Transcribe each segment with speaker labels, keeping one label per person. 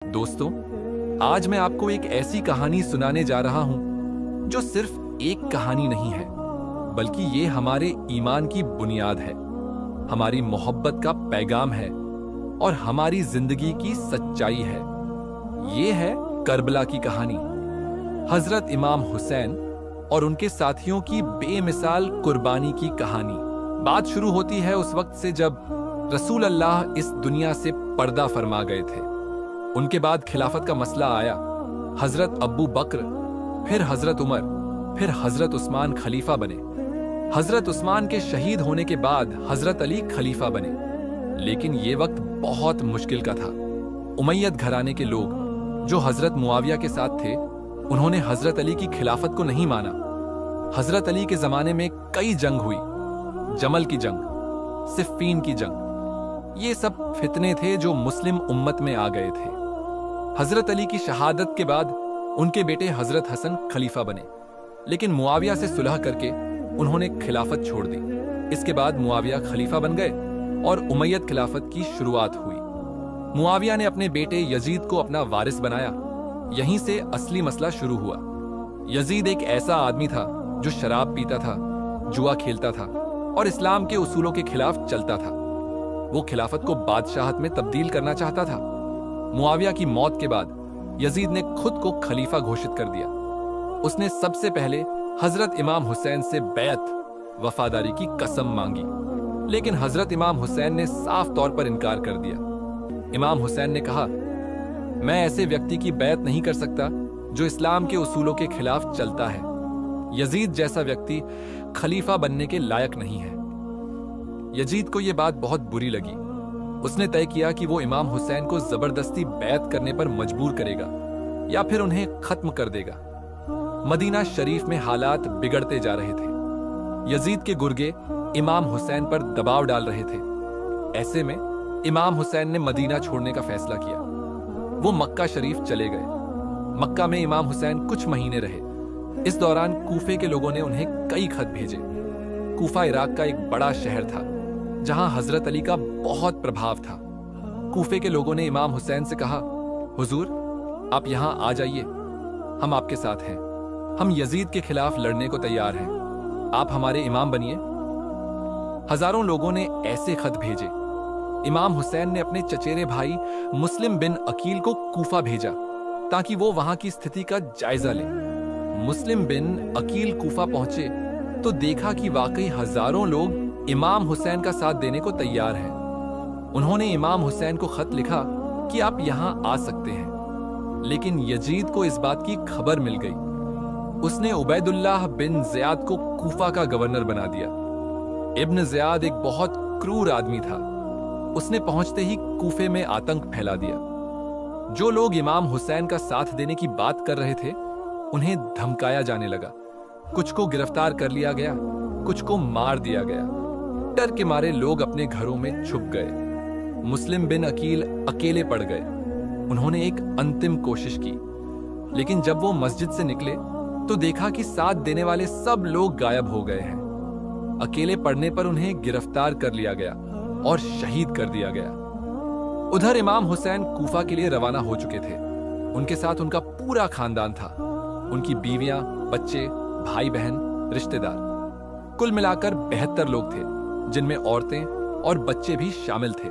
Speaker 1: دوستوں، آج میں آپ کو ایک ایسی کہانی سنانے جا رہا ہوں جو صرف ایک کہانی نہیں ہے بلکہ یہ ہمارے ایمان کی بنیاد ہے، ہماری محبت کا پیغام ہے اور ہماری زندگی کی سچائی ہے۔ یہ ہے کربلا کی کہانی، حضرت امام حسین اور ان کے ساتھیوں کی بے مثال قربانی کی کہانی۔ بات شروع ہوتی ہے اس وقت سے جب رسول اللہ اس دنیا سے پردہ فرما گئے تھے۔ ان کے بعد خلافت کا مسئلہ آیا، حضرت ابو بکر، پھر حضرت عمر، پھر حضرت عثمان خلیفہ بنے۔ حضرت عثمان کے شہید ہونے کے بعد حضرت علی خلیفہ بنے، لیکن یہ وقت بہت مشکل کا تھا۔ امید گھرانے کے لوگ جو حضرت معاویہ کے ساتھ تھے، انہوں نے حضرت علی کی خلافت کو نہیں مانا۔ حضرت علی کے زمانے میں کئی جنگ ہوئی، جمل کی جنگ، صفین کی جنگ، یہ سب فتنے تھے جو مسلم امت میں آ گئے تھے۔ حضرت علی کی شہادت کے بعد ان کے بیٹے حضرت حسن خلیفہ بنے، لیکن معاویہ سے صلح کر کے انہوں نے خلافت چھوڑ دی۔ اس کے بعد معاویہ خلیفہ بن گئے اور امید خلافت کی شروعات ہوئی۔ معاویہ نے اپنے بیٹے یزید کو اپنا وارث بنایا، یہیں سے اصلی مسئلہ شروع ہوا۔ یزید ایک ایسا آدمی تھا جو شراب پیتا تھا، جوا کھیلتا تھا اور اسلام کے اصولوں کے خلاف چلتا تھا۔ وہ خلافت کو بادشاہت میں تبدیل کرنا چاہتا تھا۔ معاویہ کی موت کے بعد یزید نے خود کو خلیفہ گھوشت کر دیا۔ اس نے سب سے پہلے حضرت امام حسین سے بیعت، وفاداری کی قسم مانگی، لیکن حضرت امام حسین نے صاف طور پر انکار کر دیا۔ امام حسین نے کہا، میں ایسے ویکتی کی بیعت نہیں کر سکتا جو اسلام کے اصولوں کے خلاف چلتا ہے۔ یزید جیسا ویکتی خلیفہ بننے کے لائق نہیں ہے۔ یزید کو یہ بات بہت بری لگی۔ اس نے طے کیا کہ وہ امام حسین کو زبردستی بیعت کرنے پر مجبور کرے گا یا پھر انہیں ختم کر دے گا۔ مدینہ شریف میں حالات بگڑتے جا رہے تھے۔ یزید کے گرگے امام حسین پر دباؤ ڈال رہے تھے۔ ایسے میں امام حسین نے مدینہ چھوڑنے کا فیصلہ کیا۔ وہ مکہ شریف چلے گئے۔ مکہ میں امام حسین کچھ مہینے رہے۔ اس دوران کوفے کے لوگوں نے انہیں کئی خط بھیجے۔ کوفہ عراق کا ایک بڑا شہر تھا جہاں حضرت علی کا بہت پربھاؤ تھا۔ کوفے کے لوگوں نے امام حسین سے کہا، حضور آپ یہاں آ جائیے، ہم آپ کے ساتھ ہیں، ہم یزید کے خلاف لڑنے کو تیار ہیں، آپ ہمارے امام بنیے۔ ہزاروں لوگوں نے ایسے خط بھیجے۔ امام حسین نے اپنے چچیرے بھائی مسلم بن عقیل کو کوفہ بھیجا تاکہ وہ وہاں کی استھتی کا جائزہ لے۔ مسلم بن عقیل کوفہ پہنچے تو دیکھا کہ واقعی ہزاروں لوگ امام حسین کا ساتھ دینے کو تیار ہیں۔ انہوں نے امام حسین کو خط لکھا کہ آپ یہاں آ سکتے ہیں، لیکن یزید کو اس بات کی خبر مل گئی۔ اس نے عبید اللہ بن زیاد کو کوفہ کا گورنر بنا دیا۔ ابن زیاد ایک بہت کرور آدمی تھا۔ اس نے پہنچتے ہی کوفے میں آتنک پھیلا دیا۔ جو لوگ امام حسین کا ساتھ دینے کی بات کر رہے تھے انہیں دھمکایا جانے لگا۔ کچھ کو گرفتار کر لیا گیا، کچھ کو مار دیا گیا۔ ڈر کے مارے لوگ اپنے گھروں میں چھپ گئے۔ مسلم بن عقیل اکیلے پڑ گئے۔ انہوں نے ایک انتم کوشش کی، لیکن جب وہ مسجد سے نکلے تو دیکھا کہ ساتھ دینے والے سب لوگ غائب ہو گئے ہیں۔ اکیلے پڑنے پر انہیں گرفتار کر لیا گیا اور شہید کر دیا گیا۔ ادھر امام حسین کوفہ کے لیے روانہ ہو چکے تھے۔ ان کے ساتھ ان کا پورا خاندان تھا، ان کی بیویاں، بچے، بھائی بہن، رشتہ دار، کل ملا کر 72 لوگ تھے، جن میں عورتیں اور بچے بھی شامل تھے۔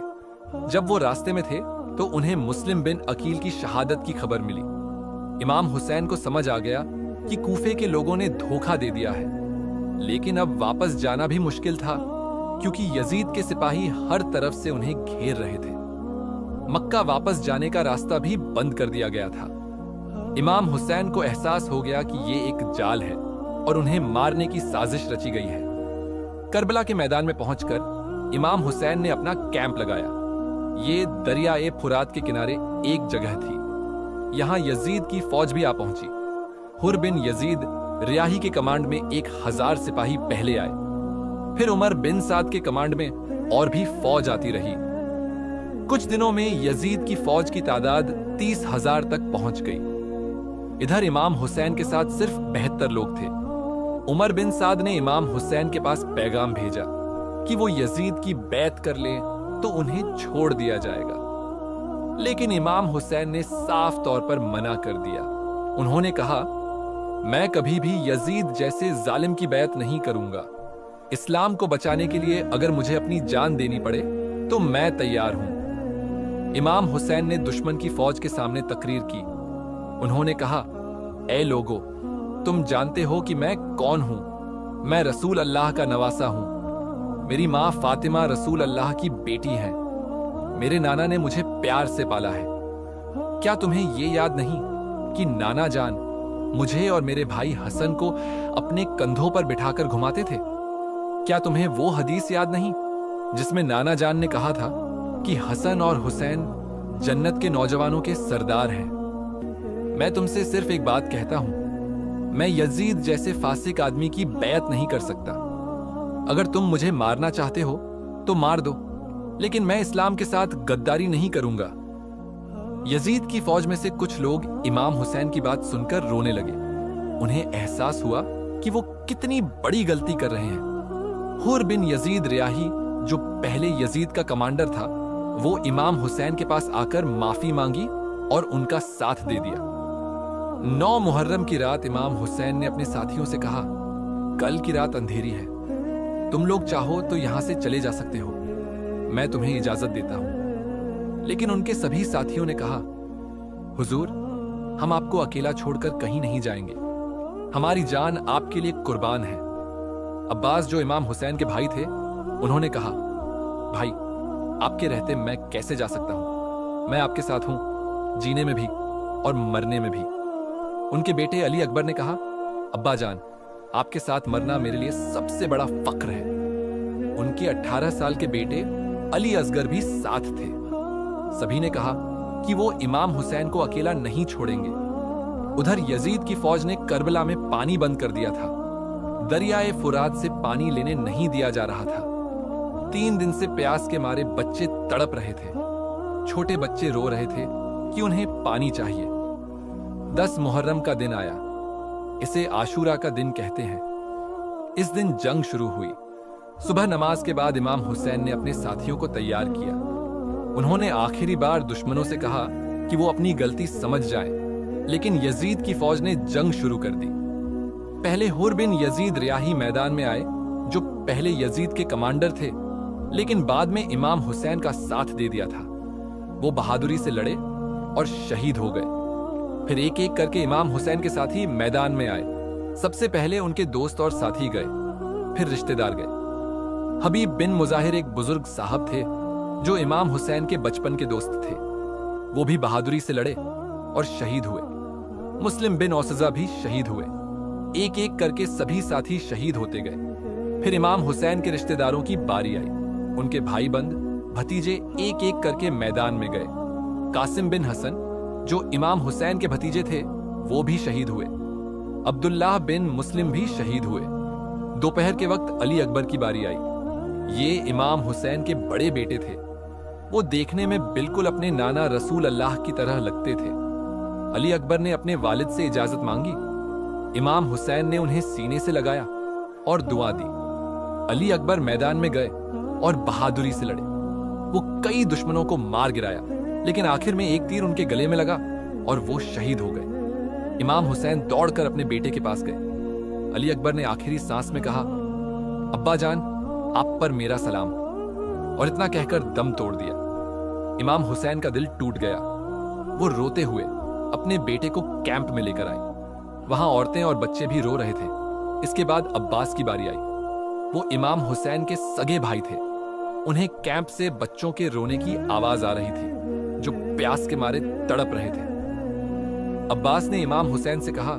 Speaker 1: جب وہ راستے میں تھے تو انہیں مسلم بن عقیل کی شہادت کی خبر ملی۔ امام حسین کو سمجھ آ گیا کہ کوفے کے لوگوں نے دھوکہ دے دیا ہے، لیکن اب واپس جانا بھی مشکل تھا کیونکہ یزید کے سپاہی ہر طرف سے انہیں گھیر رہے تھے۔ مکہ واپس جانے کا راستہ بھی بند کر دیا گیا تھا۔ امام حسین کو احساس ہو گیا کہ یہ ایک جال ہے اور انہیں مارنے کی سازش رچی گئی ہے۔ کربلا کے میدان میں پہنچ کر امام حسین نے اپنا کیمپ لگایا۔ یہ دریائے فرات کے کنارے ایک جگہ تھی۔ یہاں یزید کی فوج بھی آ پہنچی۔ حر بن یزید ریاحی کے کمانڈ میں 1000 سپاہی پہلے آئے، پھر عمر بن سعد کے کمانڈ میں اور بھی فوج آتی رہی۔ کچھ دنوں میں یزید کی فوج کی تعداد 30,000 تک پہنچ گئی۔ ادھر امام حسین کے ساتھ صرف 72 لوگ تھے۔ عمر بن سعد نے امام حسین کے پاس پیغام بھیجا کہ وہ یزید کی بیعت کر لیں تو انہیں چھوڑ دیا جائے گا۔ लेकिन इमाम हुसैन ने साफ तौर पर मना कर दिया। उन्होंने कहा, मैं कभी भी यजीद जैसे जालिम की बैत नहीं करूंगा। इस्लाम को बचाने के लिए अगर मुझे अपनी जान देनी पड़े तो मैं तैयार हूं। इमाम हुसैन ने दुश्मन की फौज के सामने तकरीर की। उन्होंने कहा, ए लोगो, तुम जानते हो कि मैं कौन हूं। मैं रसूल अल्लाह का नवासा हूं। मेरी माँ फातिमा रसूल अल्लाह की बेटी है। मेरे नाना ने मुझे प्यार से पाला है। क्या तुम्हें ये याद नहीं कि नाना जान मुझे और मेरे भाई हसन को अपने कंधों पर बिठाकर घुमाते थे? क्या तुम्हें वो हदीस याद नहीं जिसमें नाना जान ने कहा था कि हसन और हुसैन जन्नत के नौजवानों के सरदार हैं? मैं तुमसे सिर्फ एक बात कहता हूं, मैं यजीद जैसे फासिक आदमी की बैत नहीं कर सकता। अगर तुम मुझे मारना चाहते हो तो मार दो, लेकिन मैं इस्लाम के साथ गद्दारी नहीं करूंगा। यजीद की फौज में से कुछ लोग इमाम हुसैन की बात सुनकर रोने लगे। उन्हें एहसास हुआ कि वो कितनी बड़ी गलती कर रहे हैं। हुर बिन यजीद रियाही, जो पहले यजीद का कमांडर था, वो इमाम हुसैन के पास आकर माफी मांगी और उनका साथ दे दिया। 9 मुहर्रम की रात इमाम हुसैन ने अपने साथियों से कहा, कल की रात अंधेरी है, तुम लोग चाहो तो यहां से चले जा सकते हो, मैं तुम्हें इजाजत देता हूं। लेकिन उनके सभी साथियों ने कहा, हुजूर, हम आपको अकेला छोड़कर कहीं नहीं जाएंगे। हमारी जान आपके लिए कुर्बान है। अब्बास, जो इमाम हुसैन के भाई थे, उन्होंने कहा, भाई, आपके रहते मैं कैसे जा सकता हूं? मैं आपके साथ हूं, जीने में भी और मरने में भी। उनके बेटे अली अकबर ने कहा, अब्बा जान, आपके साथ मरना मेरे लिए सबसे बड़ा फक्र है। उनके 18 साल के बेटे अली असगर भी साथ थे। सभी ने कहा कि वो इमाम हुसैन को अकेला नहीं छोड़ेंगे। उधर यजीद की फौज ने करबला में पानी बंद कर दिया था। दरियाए फुरात से पानी लेने नहीं दिया जा रहा था। 3 दिन से प्यास के मारे बच्चे तड़प रहे थे। छोटे बच्चे रो रहे थे कि उन्हें पानी चाहिए। 10 मुहर्रम का दिन आया। इसे आशूरा का दिन कहते हैं। इस दिन जंग शुरू हुई। सुबह नमाज के बाद इमाम हुसैन ने अपने साथियों को तैयार किया। उन्होंने आखिरी बार दुश्मनों से कहा कि वो अपनी गलती समझ जाएं, लेकिन यजीद की फौज ने जंग शुरू कर दी। पहले हुर बिन यजीद रियाही मैदान में आए, जो पहले यजीद के कमांडर थे, लेकिन बाद में इमाम हुसैन का साथ दे दिया था। वो बहादुरी से लड़े और शहीद हो गए। फिर एक एक करके इमाम हुसैन के साथी मैदान में आए। सबसे पहले उनके दोस्त और साथी गए, फिर रिश्तेदार गए। हबीब बिन मुजाहिर एक बुजुर्ग साहब थे जो इमाम हुसैन के बचपन के दोस्त थे। वो भी बहादुरी से लड़े और शहीद हुए। मुस्लिम बिन औसजा भी शहीद हुए। एक एक करके सभी साथी शहीद होते गए। फिर इमाम हुसैन के रिश्तेदारों की बारी आई। उनके भाई बंद, भतीजे एक एक करके मैदान में गए। कासिम बिन हसन, जो इमाम हुसैन के भतीजे थे, वो भी शहीद हुए। अब्दुल्लाह बिन मुस्लिम भी शहीद हुए। दोपहर के वक्त अली अकबर की बारी आई। ये इमाम हुसैन के बड़े बेटे थे। वो देखने में बिल्कुल अपने नाना रसूल अल्लाह की तरह लगते थे। अली अकबर ने अपने वालिद से इजाजत मांगी। इमाम हुसैन ने उन्हें सीने से लगाया और दुआ दी। अली अकबर मैदान में गए और बहादुरी से लड़े। वो कई दुश्मनों को मार गिराया, लेकिन आखिर में एक तीर उनके गले में लगा और वो शहीद हो गए। इमाम हुसैन दौड़कर अपने बेटे के पास गए। अली अकबर ने आखिरी सांस में कहा, अब्बा जान, आप पर मेरा सलाम, और इतना कहकर दम तोड़ दिया। इमाम हुसैन का दिल टूट गया। वो रोते हुए अपने बेटे को कैंप में लेकर आए। वहां औरतें और बच्चे भी रो रहे थे। इसके बाद अब्बास की बारी आई। वो इमाम हुसैन के सगे भाई थे। उन्हें कैंप से बच्चों के रोने की आवाज आ रही थी, जो प्यास के मारे तड़प रहे थे। अब्बास ने इमाम हुसैन से कहा,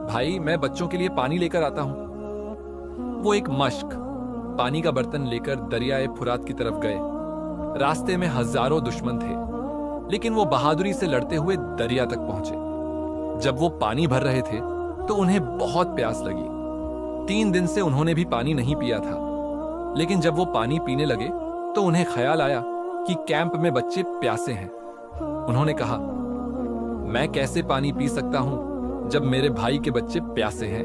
Speaker 1: भाई, मैं बच्चों के लिए पानी लेकर आता हूं। वो एक मश्क पानी का बर्तन लेकर दरियाए फुरात की तरफ गए। रास्ते में हजारों दुश्मन थे, लेकिन वो बहादुरी से लड़ते हुए दरिया तक पहुंचे। जब वो पानी भर रहे थे तो उन्हें बहुत प्यास लगी। 3 दिन से उन्होंने भी पानी नहीं पिया था, लेकिन जब वो पानी पीने लगे तो उन्हें ख्याल आया कि कैंप में बच्चे प्यासे हैं। उन्होंने कहा, मैं कैसे पानी पी सकता हूं जब मेरे भाई के बच्चे प्यासे हैं,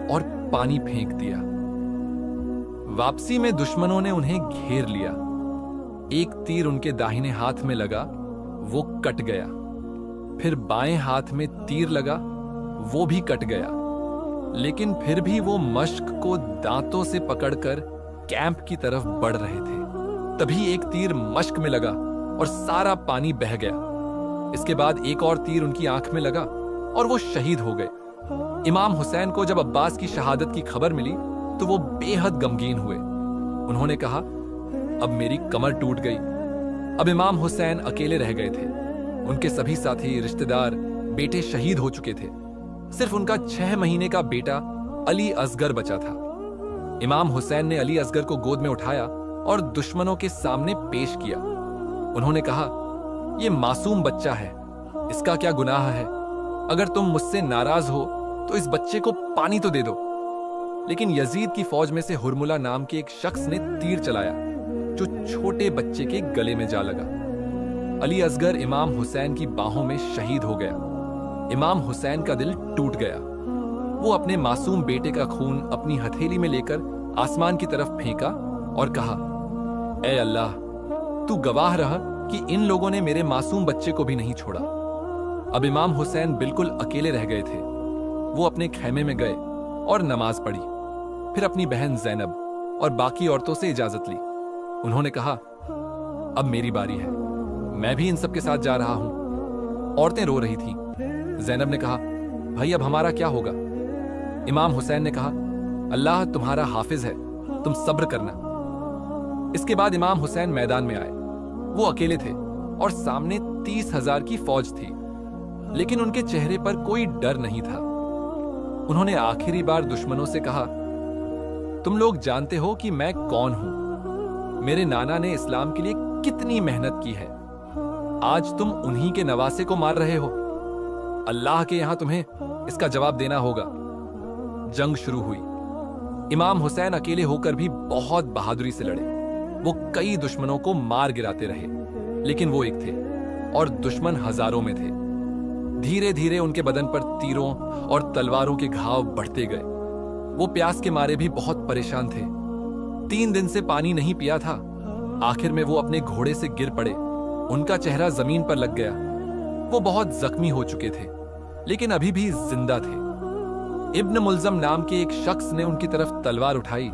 Speaker 1: और पानी फेंक दिया। वापसी में दुश्मनों ने उन्हें घेर लिया। एक तीर उनके दाहिने हाथ में लगा, वो कट गया। फिर बाएं हाथ में तीर लगा, वो भी कट गया। लेकिन फिर भी वो मश्क को दांतों से पकड़कर कैंप की तरफ बढ़ रहे थे। तभी एक तीर मश्क में लगा और सारा पानी बह गया। इसके बाद एक और तीर उनकी आंख में लगा और वो शहीद हो गए। इमाम हुसैन को जब अब्बास की शहादत की खबर मिली तो वो बेहद गमगीन हुए। उन्होंने कहा, अब मेरी कमर टूट गई। अब इमाम हुसैन अकेले रह गए थे। उनके सभी साथी, रिश्तेदार, बेटे शहीद हो चुके थे। सिर्फ उनका 6 महीने का बेटा अली असगर बचा था। इमाम हुसैन ने अली असगर को गोद में उठाया और दुश्मनों के सामने पेश किया। उन्होंने कहा, यह मासूम बच्चा है, इसका क्या गुनाह है? अगर तुम मुझसे नाराज हो तो इस बच्चे को पानी तो दे दो। लेकिन यजीद की फौज में से हुरमुला नाम के एक शख्स ने तीर चलाया जो छोटे बच्चे के गले में जा लगा। अली असगर इमाम हुसैन की बाहों में शहीद हो गया। इमाम हुसैन का दिल टूट गया। वो अपने मासूम बेटे का खून अपनी हथेली में लेकर आसमान की तरफ फेंका और कहा, ऐ अल्लाह, तू गवाह रहा कि इन लोगों ने मेरे मासूम बच्चे को भी नहीं छोड़ा। अब इमाम हुसैन बिल्कुल अकेले रह गए थे। वो अपने खैमे में गए और नमाज पढ़ी। फिर अपनी बहन ज़ैनब और बाकी औरतों से इजाजत ली। उन्होंने कहा, अब मेरी बारी है, मैं भी इन सब के साथ जा रहा हूं। औरतें रो रही थीं। ज़ैनब ने कहा, भाई अब हमारा क्या होगा? इमाम हुसैन ने कहा, अल्लाह तुम्हारा हाफिज है, तुम सब्र करना। इसके बाद इमाम हुसैन मैदान में आए। वो अकेले थे और सामने 30,000 की फौज थी, लेकिन उनके चेहरे पर कोई डर नहीं था। उन्होंने आखिरी बार दुश्मनों से कहा, तुम लोग जानते हो कि मैं कौन हूं। मेरे नाना ने इस्लाम के लिए कितनी मेहनत की है। आज तुम उन्हीं के नवासे को मार रहे हो। अल्लाह के यहां तुम्हें इसका जवाब देना होगा। जंग शुरू हुई। इमाम हुसैन अकेले होकर भी बहुत बहादुरी से लड़े। वो कई दुश्मनों को मार गिराते रहे, लेकिन वो एक थे और दुश्मन हजारों में थे। धीरे धीरे उनके बदन पर तीरों और तलवारों के घाव बढ़ते गए। वो प्यास के मारे भी बहुत परेशान थे। 3 दिन से पानी नहीं पिया था। आखिर में वो अपने घोड़े से गिर पड़े। उनका चेहरा जमीन पर लग गया। वो बहुत जख्मी हो चुके थे, लेकिन अभी भी जिंदा थे। इब्न मुल्जम नाम के एक शख्स ने उनकी तरफ तलवार उठाई,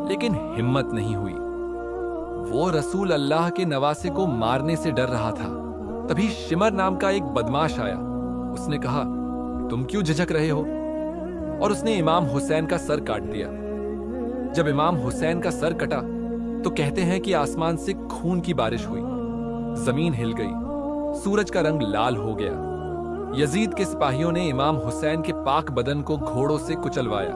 Speaker 1: लेकिन हिम्मत नहीं हुई। वो रसूल अल्लाह के नवासे को मारने से डर रहा था। तभी शिमर नाम का एक बदमाश आया। उसने कहा, तुम क्यों झिझक रहे हो? और उसने इमाम हुसैन का सर काट दिया। जब इमाम हुसैन का सर कटा तो कहते हैं कि आसमान से खून की बारिश हुई। जमीन हिल गई। सूरज का रंग लाल हो गया। यजीद के सिपाहियों ने इमाम हुसैन के पाक बदन को घोड़ों से कुचलवाया,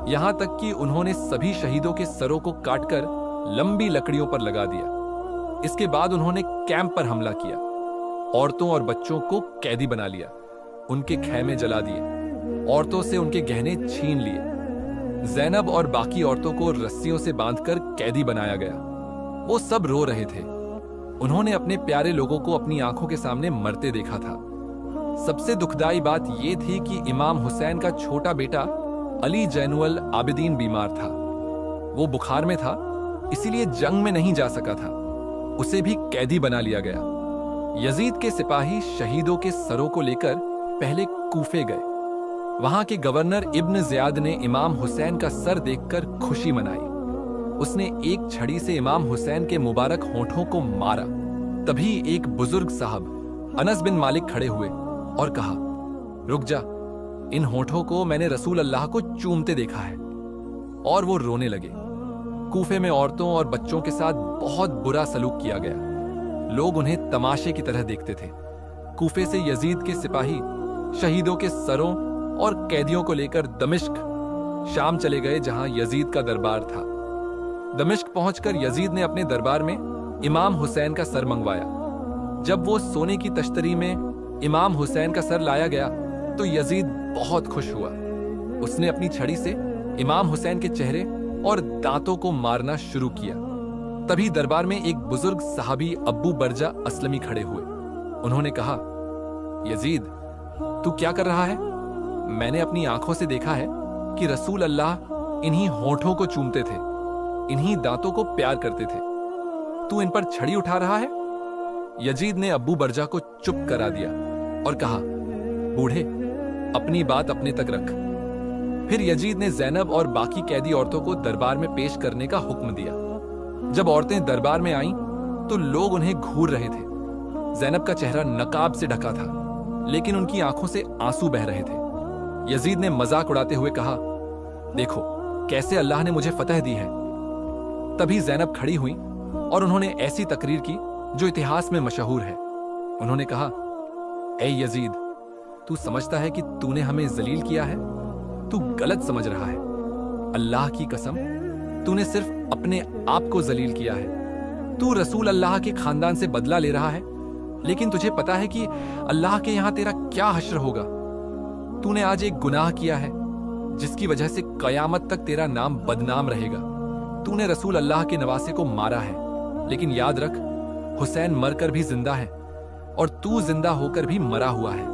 Speaker 1: यहां तक कि उन्होंने सभी शहीदों के सरों को काटकर लंबी लकड़ियों पर लगा दिया। इसके बाद उन्होंने कैंप पर हमला किया। औरतों और बच्चों को कैदी बना लिया। उनके खैमे जला दिए। औरतों से उनके गहने छीन लिए। ज़ैनब और बाकी औरतों को रस्सियों से बांधकर कैदी बनाया गया। वो सब रो रहे थे। उन्होंने अपने प्यारे लोगों को अपनी आंखों के सामने मरते देखा था। सबसे दुखदाई बात यह थी कि इमाम हुसैन का छोटा बेटा अली जैनुल आबिदीन बीमार था। वो बुखार में था, इसीलिए जंग में नहीं जा सका था। उसे भी कैदी बना लिया गया। यजीद के सिपाही शहीदों के सरों को लेकर पहले कूफे गए। वहां के गवर्नर इब्न ज़ियाद ने इमाम हुसैन का सर देखकर खुशी मनाई। उसने एक छड़ी से इमाम हुसैन के मुबारक होठों को मारा। तभी एक बुजुर्ग साहब अनस बिन मालिक खड़े हुए और कहा, रुक जा, इन होठों को मैंने रसूल अल्लाह को चूमते देखा है। और वो रोने लगे। कूफे में औरतों और बच्चों के साथ बहुत बुरा सलूक किया गया। लोग उन्हें तमाशे की तरह देखते थे। कूफे से यजीद के सिपाही शहीदों के सरों और कैदियों को लेकर दमिश्क शाम चले गए, जहां यजीद का दरबार था। दमिश्क पहुंचकर यजीद ने अपने दरबार में इमाम हुसैन का सर मंगवाया। जब वो सोने की तश्तरी में इमाम हुसैन का सर लाया गया तो यजीद बहुत खुश हुआ। उसने अपनी छड़ी से इमाम हुसैन के चेहरे और दांतों को मारना शुरू किया। तभी दरबार में एक बुजुर्ग सहाबी अब्बू बरजा असलमी खड़े हुए। उन्होंने कहा, यजीद, तू क्या कर रहा है? मैंने अपनी आंखों से देखा है कि रसूल अल्लाह इन्हीं होठों को चूमते थे, इन्हीं दांतों को प्यार करते थे। तू इन पर छड़ी उठा रहा है? यजीद ने अब्बू बरजा को चुप करा दिया और कहा, बूढ़े, अपनी बात अपने तक रख। फिर यजीद ने ज़ैनब और बाकी कैदी औरतों को दरबार में पेश करने का हुक्म दिया। जब औरतें दरबार में आईं, तो लोग उन्हें घूर रहे थे। ज़ैनब का चेहरा नकाब से ढका था, लेकिन उनकी आंखों से आंसू बह रहे थे। यजीद ने मजाक उड़ाते हुए कहा, देखो कैसे अल्लाह ने मुझे फतह दी है। तभी ज़ैनब खड़ी हुई और उन्होंने ऐसी तकरीर की जो इतिहास में मशहूर है। उन्होंने कहा, ए यजीद, तू समझता है कि तूने हमें जलील किया है? तू गलत समझ रहा है। अल्लाह की कसम, तूने सिर्फ अपने आप को जलील किया है। तू रसूल अल्लाह के खानदान से बदला ले रहा है, लेकिन तुझे पता है कि अल्लाह के यहां तेरा क्या हश्र होगा। तूने आज एक गुनाह किया है जिसकी वजह से कयामत तक तेरा नाम बदनाम रहेगा। तूने रसूल अल्लाह के नवासे को मारा है, लेकिन याद रख, हुसैन मरकर भी जिंदा है और तू जिंदा होकर भी मरा हुआ है।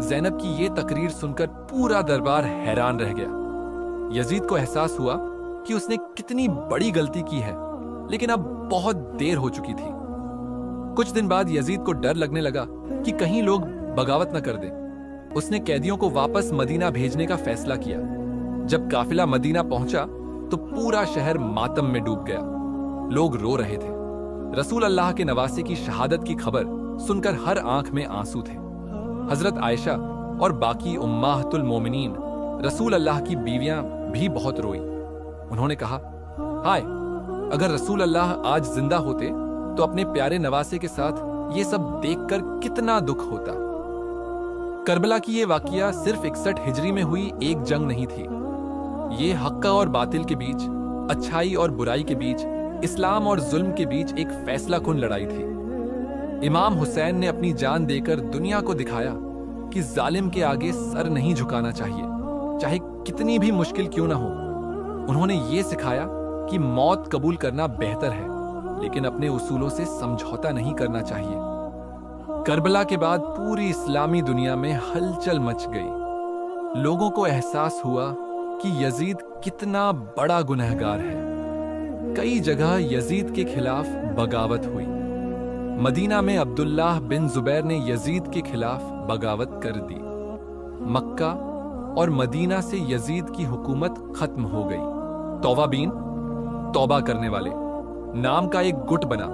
Speaker 1: ज़ैनब की ये तकरीर सुनकर पूरा दरबार हैरान रह गया। यजीद को एहसास हुआ कि उसने कितनी बड़ी गलती की है, लेकिन अब बहुत देर हो चुकी थी। कुछ दिन बाद यजीद को डर लगने लगा कि कहीं लोग बगावत न कर दें। उसने कैदियों को वापस मदीना भेजने का फैसला किया। जब काफिला मदीना पहुंचा तो पूरा शहर मातम में डूब गया। लोग रो रहे थे। रसूल अल्लाह के नवासे की शहादत की खबर सुनकर हर आंख में आंसू थे। हजरत आयशा और बाकी उम्माहतुल मोमिनीन, रसूल अल्लाह की बीवियां भी बहुत रोई। उन्होंने कहा, हाय, अगर रसूल अल्लाह आज जिंदा होते तो अपने प्यारे नवासे के साथ ये सब देखकर कितना दुख होता। करबला की ये वाकया सिर्फ 61 हिजरी में हुई एक जंग नहीं थी। ये हक्का और बातिल के बीच, अच्छाई और बुराई के बीच, इस्लाम और जुल्म के बीच एक फैसला कुन लड़ाई थी। इमाम हुसैन ने अपनी जान देकर दुनिया को दिखाया कि जालिम के आगे सर नहीं झुकाना चाहिए, चाहे कितनी भी मुश्किल क्यों ना हो। उन्होंने ये सिखाया कि मौत कबूल करना बेहतर है, लेकिन अपने उसूलों से समझौता नहीं करना चाहिए। करबला के बाद पूरी इस्लामी दुनिया में हलचल मच गई। लोगों को एहसास हुआ कि यजीद कितना बड़ा गुनहगार है। कई जगह यजीद के खिलाफ बगावत हुई। मदीना में अब्दुल्लाह बिन जुबैर ने यजीद के खिलाफ बगावत कर दी। मक्का और मदीना से यजीद की हुकूमत खत्म हो गई। तौवाबीन, तौबा करने वाले, नाम का एक गुट बना,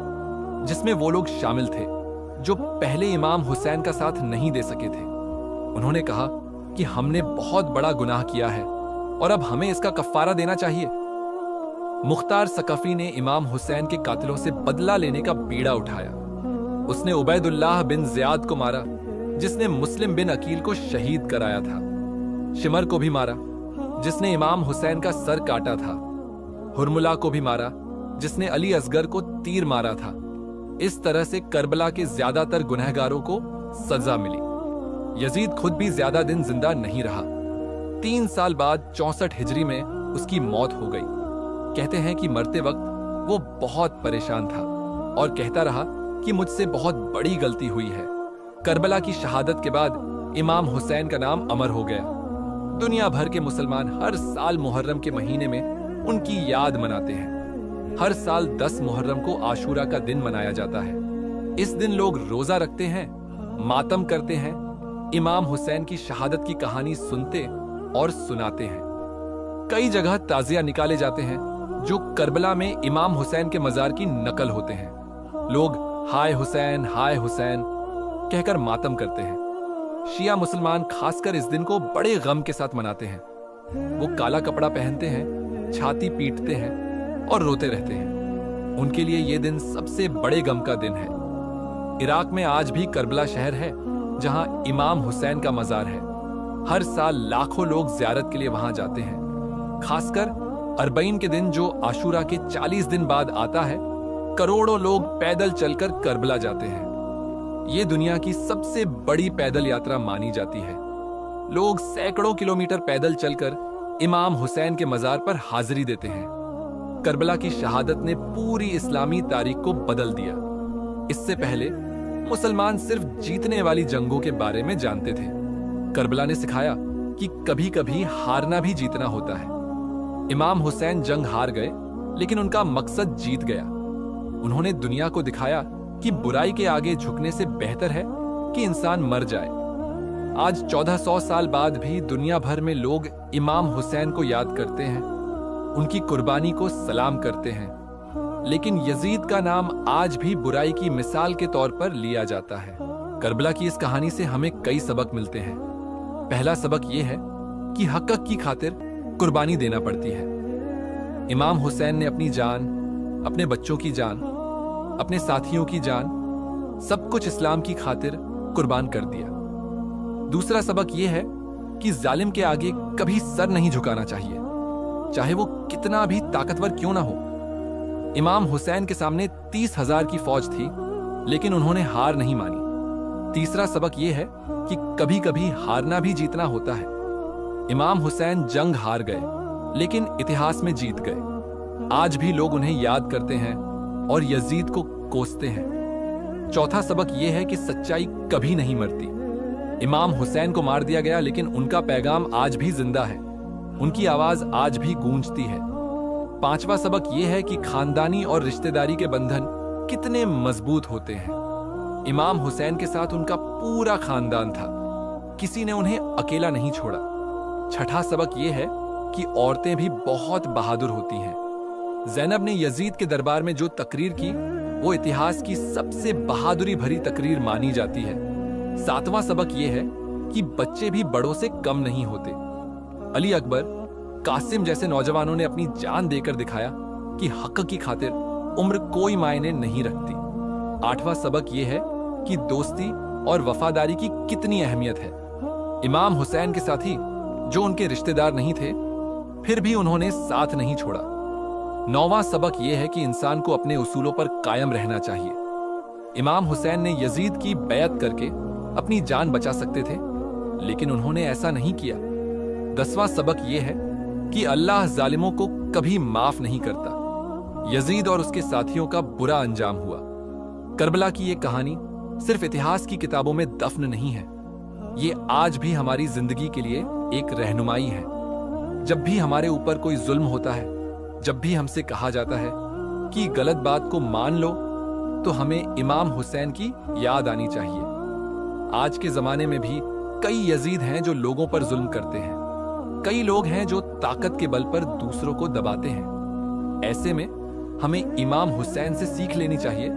Speaker 1: जिसमें वो लोग शामिल थे जो पहले इमाम हुसैन का साथ नहीं दे सके थे। उन्होंने कहा कि हमने बहुत बड़ा गुनाह किया है और अब हमें इसका कफ्फारा देना चाहिए। मुख्तार सकफी ने इमाम हुसैन के कातिलों से बदला लेने का बीड़ा उठाया। उसने उबैदुल्लाह बिन ज़ियाद को मारा, जिसने मुस्लिम बिन अकील को शहीद कराया था। शिमर को भी मारा, जिसने इमाम हुसैन का सर काटा था। हुरमुला को भी मारा, जिसने अली असगर को तीर मारा था। इस तरह से करबला के ज्यादातर गुनहगारों को सजा मिली। यजीद खुद भी ज्यादा दिन जिंदा नहीं रहा। 3 साल बाद 64 हिजरी में उसकी मौत हो गई। कहते हैं कि मरते वक्त वो बहुत परेशान था और कहता रहा कि मुझसे बहुत बड़ी गलती हुई है। करबला की शहादत के बाद इमाम हुसैन का नाम अमर हो गया। दुनिया भर के मुसलमान हर साल मुहर्रम के महीने में उनकी याद मनाते हैं। हर साल 10 मुहर्रम को आशूरा का दिन मनाया जाता है। इस दिन लोग रोजा रखते हैं, मातम करते हैं, इमाम हुसैन की शहादत की कहानी सुनते और सुनाते हैं। कई जगह ताजिया निकाले जाते हैं जो करबला में इमाम हुसैन के मजार की नकल होते हैं। लोग हाय हुसैन कहकर मातम करते हैं। शिया मुसलमान खासकर इस दिन को बड़े गम के साथ मनाते हैं। वो काला कपड़ा पहनते हैं, छाती पीटते हैं और रोते रहते हैं। उनके लिए यह दिन सबसे बड़े गम का दिन है। इराक में आज भी करबला शहर है जहां इमाम हुसैन का मजार है। हर साल लाखों लोग जियारत के लिए वहां जाते हैं। खासकर अरबईन के दिन जो आशूरा के 40 दिन बाद आता है, करोड़ों लोग पैदल चलकर करबला जाते हैं। ये दुनिया की सबसे बड़ी पैदल यात्रा मानी जाती है। लोग सैकड़ों किलोमीटर पैदल चलकर इमाम हुसैन के मजार पर हाजिरी देते हैं। करबला की शहादत ने पूरी इस्लामी तारीख को बदल दिया। इससे पहले मुसलमान सिर्फ जीतने वाली जंगों के बारे में जानते थे। करबला ने सिखाया कि कभी कभी हारना भी जीतना होता है। इमाम हुसैन जंग हार गए, लेकिन उनका मकसद जीत गया। انہوں نے دنیا کو دکھایا کہ برائی کے آگے جھکنے سے بہتر ہے کہ انسان مر جائے۔ آج 1400 سال بعد بھی دنیا بھر میں لوگ امام حسین کو یاد کرتے ہیں، ان کی قربانی کو سلام کرتے ہیں، لیکن یزید کا نام آج بھی برائی کی مثال کے طور پر لیا جاتا ہے۔ کربلا کی اس کہانی سے ہمیں کئی سبق ملتے ہیں۔ پہلا سبق یہ ہے کہ حق کی خاطر قربانی دینا پڑتی ہے۔ امام حسین نے اپنی جان، اپنے بچوں کی جان، اپنے ساتھیوں کی جان، سب کچھ اسلام کی خاطر قربان کر دیا۔ دوسرا سبق یہ ہے کہ ظالم کے آگے کبھی سر نہیں جھکانا چاہیے، چاہے وہ کتنا بھی طاقتور کیوں نہ ہو۔ امام حسین کے سامنے 30,000 کی فوج تھی، لیکن انہوں نے ہار نہیں مانی۔ تیسرا سبق یہ ہے کہ کبھی کبھی ہارنا بھی جیتنا ہوتا ہے۔ امام حسین جنگ ہار گئے، لیکن اتہاس میں جیت گئے۔ آج بھی لوگ انہیں یاد کرتے ہیں اور یزید کو کوستے ہیں۔ چوتھا سبق یہ ہے کہ سچائی کبھی نہیں مرتی۔ امام حسین کو مار دیا گیا، لیکن ان کا پیغام آج بھی زندہ ہے، ان کی آواز آج بھی گونجتی ہے۔ پانچواں سبق یہ ہے کہ خاندانی اور رشتہ داری کے بندھن کتنے مضبوط ہوتے ہیں۔ امام حسین کے ساتھ ان کا پورا خاندان تھا، کسی نے انہیں اکیلا نہیں چھوڑا۔ چھٹا سبق یہ ہے کہ عورتیں بھی بہت بہادر ہوتی ہیں۔ زینب نے یزید کے دربار میں جو تقریر کی، وہ اتہاس کی سب سے بہادری بھری تقریر مانی جاتی ہے۔ ساتواں سبق یہ ہے کہ بچے بھی بڑوں سے کم نہیں ہوتے۔ علی اکبر، قاسم جیسے نوجوانوں نے اپنی جان دے کر دکھایا کہ حق کی خاطر عمر کوئی معنی نہیں رکھتی۔ آٹھواں سبق یہ ہے کہ دوستی اور وفاداری کی کتنی اہمیت ہے۔ امام حسین کے ساتھی جو ان کے رشتہ دار نہیں تھے، پھر بھی انہوں نے ساتھ نہیں چھوڑا۔ نوواں سبق یہ ہے کہ انسان کو اپنے اصولوں پر قائم رہنا چاہیے۔ امام حسین نے یزید کی بیعت کر کے اپنی جان بچا سکتے تھے، لیکن انہوں نے ایسا نہیں کیا۔ 10واں سبق یہ ہے کہ اللہ ظالموں کو کبھی معاف نہیں کرتا۔ یزید اور اس کے ساتھیوں کا برا انجام ہوا۔ کربلا کی یہ کہانی صرف اتہاس کی کتابوں میں دفن نہیں ہے، یہ آج بھی ہماری زندگی کے لیے ایک رہنمائی ہے۔ جب بھی ہمارے اوپر کوئی ظلم ہوتا ہے، جب بھی ہم سے کہا جاتا ہے کہ غلط بات کو مان لو، تو ہمیں امام حسین کی یاد آنی چاہیے۔ آج کے زمانے میں بھی کئی یزید ہیں جو لوگوں پر ظلم کرتے ہیں، کئی لوگ ہیں جو طاقت کے بل پر دوسروں کو دباتے ہیں۔ ایسے میں ہمیں امام حسین سے سیکھ لینی چاہیے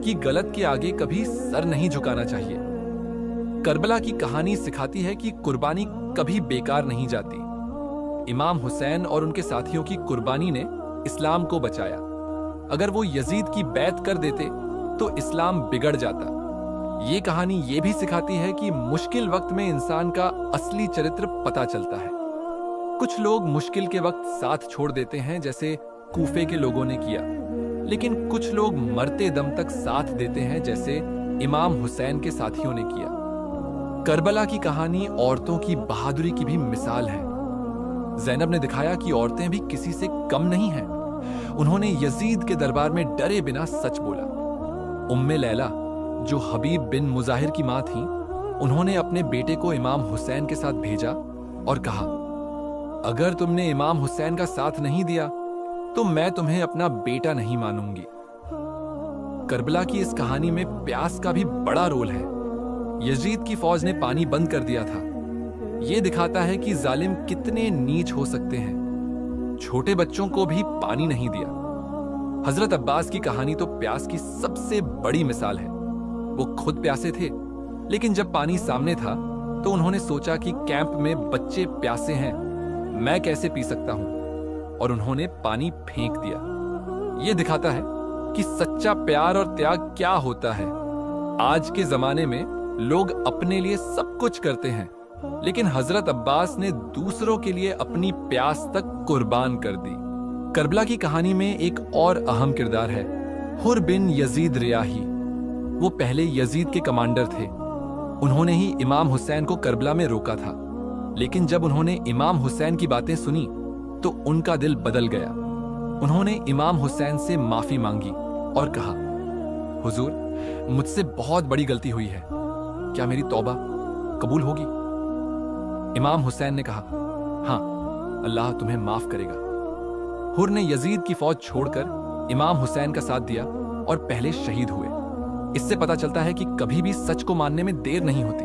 Speaker 1: کہ غلط کے آگے کبھی سر نہیں جھکانا چاہیے۔ کربلا کی کہانی سکھاتی ہے کہ قربانی کبھی بیکار نہیں جاتی۔ امام حسین اور ان کے ساتھیوں کی قربانی نے اسلام کو بچایا۔ اگر وہ یزید کی بیعت کر دیتے تو اسلام بگڑ جاتا۔ یہ کہانی یہ بھی سکھاتی ہے کہ مشکل وقت میں انسان کا اصلی چرتر پتہ چلتا ہے۔ کچھ لوگ مشکل کے وقت ساتھ چھوڑ دیتے ہیں، جیسے کوفے کے لوگوں نے کیا، لیکن کچھ لوگ مرتے دم تک ساتھ دیتے ہیں، جیسے امام حسین کے ساتھیوں نے کیا۔ کربلا کی کہانی عورتوں کی بہادری کی بھی مثال ہے۔ زینب نے دکھایا کہ عورتیں بھی کسی سے کم نہیں ہیں۔ انہوں نے یزید کے دربار میں ڈرے بنا سچ بولا۔ ام لیلہ، جو حبیب بن مظاہر کی ماں تھیں، انہوں نے اپنے بیٹے کو امام حسین کے ساتھ بھیجا اور کہا، اگر تم نے امام حسین کا ساتھ نہیں دیا تو میں تمہیں اپنا بیٹا نہیں مانوں گی۔ کربلا کی اس کہانی میں پیاس کا بھی بڑا رول ہے۔ یزید کی فوج نے پانی بند کر دیا تھا۔ یہ دکھاتا ہے کہ ظالم کتنے نیچ ہو سکتے ہیں۔ چھوٹے بچوں کو بھی پانی نہیں دیا۔ حضرت عباس کی کہانی تو پیاس کی سب سے بڑی مثال ہے۔ وہ خود پیاسے تھے، لیکن جب پانی سامنے تھا تو انہوں نے سوچا کہ کیمپ میں بچے پیاسے ہیں، میں کیسے پی سکتا ہوں، اور انہوں نے پانی پھینک دیا۔ یہ دکھاتا ہے کہ سچا پیار اور تیاگ کیا ہوتا ہے۔ آج کے زمانے میں لوگ اپنے لیے سب کچھ کرتے ہیں، لیکن حضرت عباس نے دوسروں کے لیے اپنی پیاس تک قربان کر دی۔ کربلا کی کہانی میں ایک اور اہم کردار ہے، حر بن یزید ریاحی۔ وہ پہلے یزید کے کمانڈر تھے۔ انہوں نے ہی امام حسین کو کربلا میں روکا تھا، لیکن جب انہوں نے امام حسین کی باتیں سنی تو ان کا دل بدل گیا۔ انہوں نے امام حسین سے معافی مانگی اور کہا، حضور، مجھ سے بہت بڑی غلطی ہوئی ہے، کیا میری توبہ قبول ہوگی؟ امام حسین نے کہا، ہاں، اللہ تمہیں معاف کرے گا۔ حر نے یزید کی فوج چھوڑ کر امام حسین کا ساتھ دیا और पहले शहीद हुए। इससे पता चलता है कि कभी भी सच को मानने में देर नहीं होती।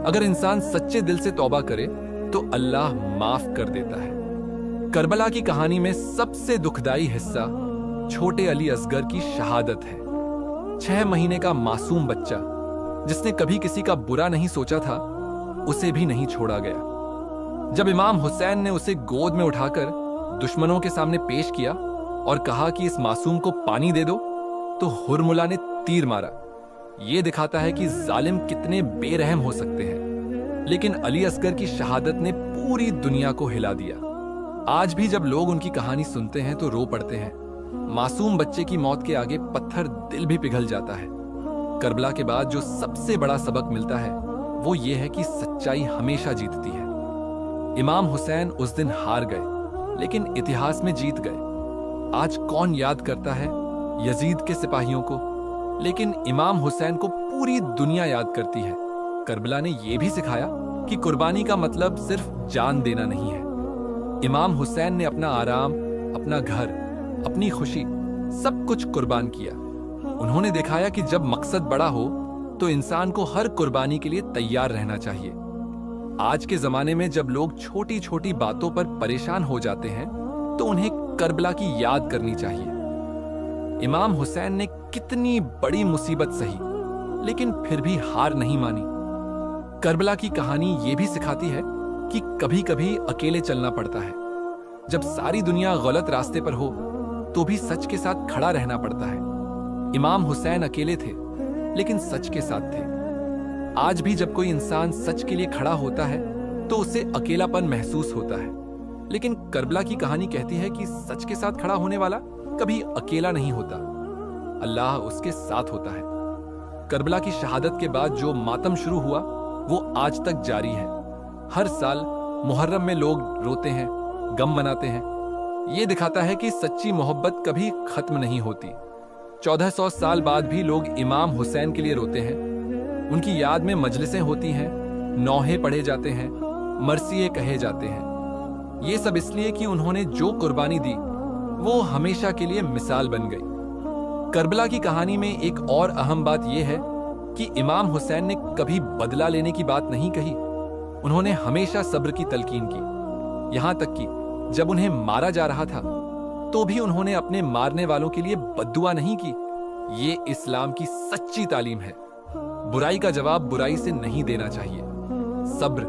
Speaker 1: अगर इंसान सच्चे दिल से तौबा करे तो अल्लाह माफ कर देता है। करबला की कहानी में सबसे दुखदाई हिस्सा छोटे अली असगर की शहादत है। 6 महीने का मासूम बच्चा जिसने कभी किसी का बुरा नहीं सोचा था, उसे भी नहीं छोड़ा गया। जब इमाम हुसैन ने उसे गोद में उठाकर दुश्मनों के सामने पेश किया और कहा कि इस मासूम को पानी दे दो, तो हुरमुला ने तीर मारा। यह दिखाता है कि जालिम कितने बेरहम हो सकते हैं। लेकिन अली असगर की शहादत ने पूरी दुनिया को हिला दिया। आज भी जब लोग उनकी कहानी सुनते हैं तो रो पड़ते हैं। मासूम बच्चे की मौत के आगे पत्थर दिल भी पिघल जाता है। करबला के बाद जो सबसे बड़ा सबक मिलता है वो ये है कि सच्चाई हमेशा जीतती है। इमाम हुसैन उस दिन हार गए, लेकिन इतिहास में जीत गए। आज कौन याद करता है यजीद के सिपाहियों को, लेकिन इमाम हुसैन को पूरी दुनिया याद करती है। करबला ने यह भी सिखाया कि कुर्बानी का मतलब सिर्फ जान देना नहीं है। इमाम हुसैन ने अपना आराम, अपना घर, अपनी खुशी सब कुछ कुर्बान किया। उन्होंने दिखाया कि जब मकसद बड़ा हो तो इंसान को हर कुर्बानी के लिए तैयार रहना चाहिए। आज के जमाने में जब लोग छोटी छोटी बातों पर परेशान हो जाते हैं तो उन्हें करबला की याद करनी चाहिए। इमाम हुसैन ने कितनी बड़ी मुसीबत सही, लेकिन फिर भी हार नहीं मानी। करबला की कहानी यह भी सिखाती है कि कभी कभी अकेले चलना पड़ता है। जब सारी दुनिया गलत रास्ते पर हो तो भी सच के साथ खड़ा रहना पड़ता है। इमाम हुसैन अकेले थे, लेकिन सच के साथ थे। आज भी जब कोई इंसान सच के लिए खड़ा होता है तो उसे अकेलापन महसूस होता है, लेकिन करबला की कहानी कहती है कि सच के साथ खड़ा होने वाला कभी अकेला नहीं होता, अल्लाह उसके साथ होता है। करबला की शहादत के बाद जो मातम शुरू हुआ वो आज तक जारी है। हर साल मुहर्रम में लोग रोते हैं, गम मनाते हैं। ये दिखाता है कि सच्ची मोहब्बत कभी खत्म नहीं होती। 1400 साल बाद भी लोग इमाम हुसैन के लिए रोते हैं। उनकी याद में मजलिसें होती हैं, नौहे पढ़े जाते हैं, मरसिए कहे जाते हैं। ये सब इसलिए कि उन्होंने जो कुर्बानी दी वो हमेशा के लिए मिसाल बन गई। करबला की कहानी में एक और अहम बात यह है कि इमाम हुसैन ने कभी बदला लेने की बात नहीं कही। उन्होंने हमेशा सब्र की तलकीन की। यहां तक कि जब उन्हें मारा जा रहा था तो भी उन्होंने अपने मारने वालों के लिए बद्दुआ नहीं की। ये इस्लाम की सच्ची तालीम है। बुराई का जवाब बुराई से नहीं देना चाहिए। सब्र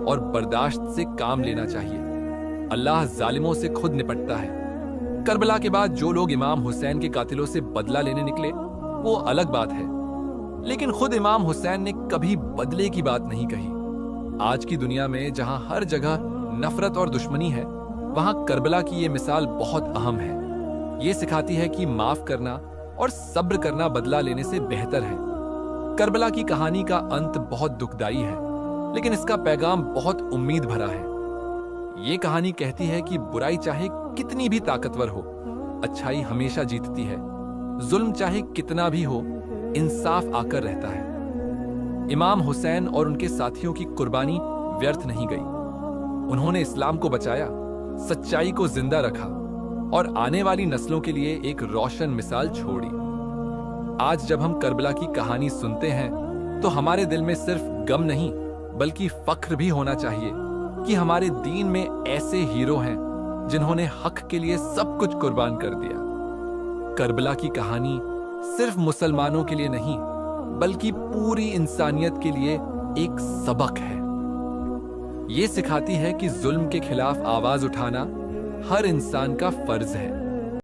Speaker 1: और बर्दाश्त से काम लेना चाहिए। अल्लाह जालिमों से खुद निपटता है। करबला के बाद जो लोग इमाम हुसैन के कातिलों से बदला लेने निकले वो अलग बात है, लेकिन खुद इमाम हुसैन ने कभी बदले की बात नहीं कही। आज की दुनिया में जहां हर जगह नफरत और दुश्मनी है, वहां करबला की ये मिसाल बहुत अहम है। ये सिखाती है कि माफ करना और सब्र करना बदला लेने से बेहतर है। करबला की कहानी का अंत बहुत दुखदाई है, लेकिन इसका पैगाम बहुत उम्मीद भरा है। ये कहानी कहती है कि बुराई चाहे कितनी भी ताकतवर हो, अच्छाई हमेशा जीतती है। जुल्म चाहे कितना भी हो, इंसाफ आकर रहता है। इमाम हुसैन और उनके साथियों की कुर्बानी व्यर्थ नहीं गई। उन्होंने इस्लाम को बचाया, सच्चाई को जिंदा रखा और आने वाली नस्लों के लिए एक रोशन मिसाल छोड़ी। आज जब हम करबला की कहानी सुनते हैं तो हमारे दिल में सिर्फ गम नहीं बल्कि फख्र भी होना चाहिए कि हमारे दीन में ऐसे हीरो हैं जिन्होंने हक के लिए सब कुछ कुर्बान कर दिया। करबला की कहानी सिर्फ मुसलमानों के लिए नहीं बल्कि पूरी इंसानियत के लिए एक सबक है। ये सिखाती है कि जुल्म के खिलाफ आवाज उठाना हर इंसान का फर्ज है।